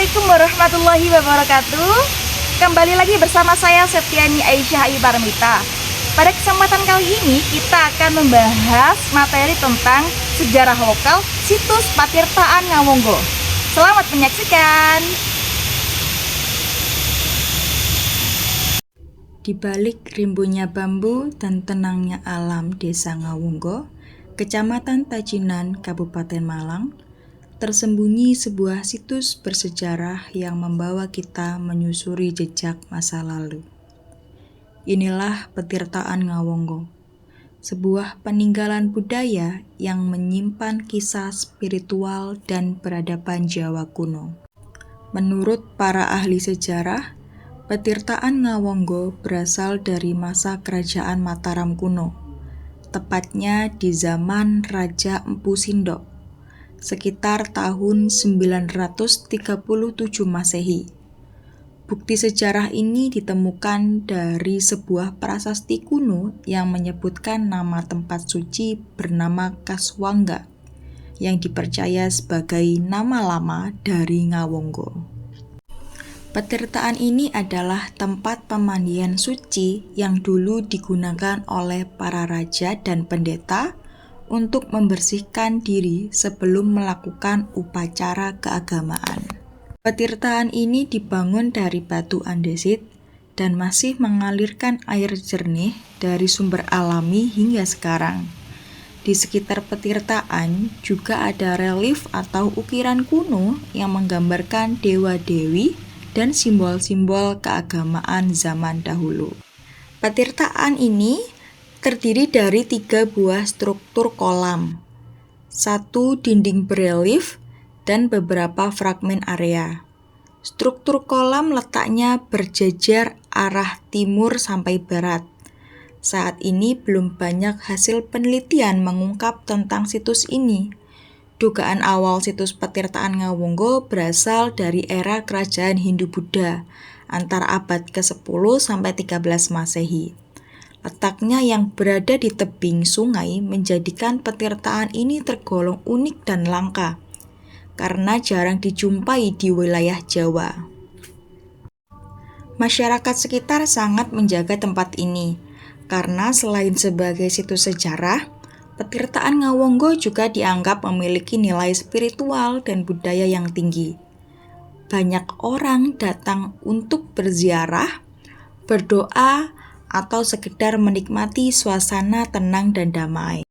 Assalamualaikum warahmatullahi wabarakatuh. Kembali lagi bersama saya Septiani Aisyah Ayu Parmita. Pada kesempatan kali ini kita akan membahas materi tentang sejarah lokal situs Patirtaan Ngawonggo. Selamat menyaksikan. Di balik rimbunnya bambu dan tenangnya alam Desa Ngawonggo, Kecamatan Tajinan, Kabupaten Malang, tersembunyi sebuah situs bersejarah yang membawa kita menyusuri jejak masa lalu. Inilah Patirtaan Ngawonggo, sebuah peninggalan budaya yang menyimpan kisah spiritual dan peradaban Jawa kuno. Menurut para ahli sejarah, Patirtaan Ngawonggo berasal dari masa Kerajaan Mataram kuno, tepatnya di zaman Raja Empu Sindok, sekitar tahun 937 Masehi. Bukti sejarah ini ditemukan dari sebuah prasasti kuno yang menyebutkan nama tempat suci bernama Kaswangga, yang dipercaya sebagai nama lama dari Ngawonggo. Patirtaan ini adalah tempat pemandian suci yang dulu digunakan oleh para raja dan pendeta untuk membersihkan diri sebelum melakukan upacara keagamaan. Patirtaan ini dibangun dari batu andesit dan masih mengalirkan air jernih dari sumber alami hingga sekarang. Di sekitar Patirtaan juga ada relief atau ukiran kuno yang menggambarkan dewa-dewi dan simbol-simbol keagamaan zaman dahulu. Patirtaan ini terdiri dari 3 buah struktur kolam, 1 dinding berelief, dan beberapa fragmen area. Struktur kolam letaknya berjejer arah timur sampai barat. Saat ini belum banyak hasil penelitian mengungkap tentang situs ini. Dugaan awal situs Patirtaan Ngawonggo berasal dari era kerajaan Hindu-Buddha antara abad ke-10 sampai 13 Masehi. Letaknya yang berada di tebing sungai menjadikan Patirtaan ini tergolong unik dan langka karena jarang dijumpai di wilayah Jawa. Masyarakat sekitar sangat menjaga tempat ini karena selain sebagai situs sejarah, Patirtaan Ngawonggo juga dianggap memiliki nilai spiritual dan budaya yang tinggi. Banyak orang datang untuk berziarah, berdoa, atau sekedar menikmati suasana tenang dan damai.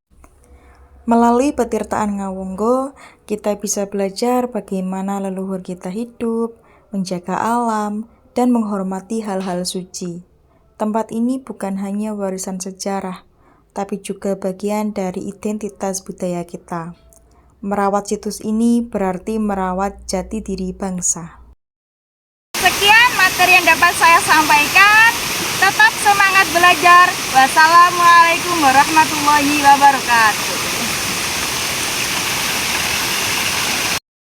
Melalui Patirtaan Ngawonggo, kita bisa belajar bagaimana leluhur kita hidup, menjaga alam, dan menghormati hal-hal suci. Tempat ini bukan hanya warisan sejarah, tapi juga bagian dari identitas budaya kita. Merawat situs ini berarti merawat jati diri bangsa. Sekian materi yang dapat saya sampaikan. Tetap semangat belajar. Wassalamualaikum warahmatullahi wabarakatuh.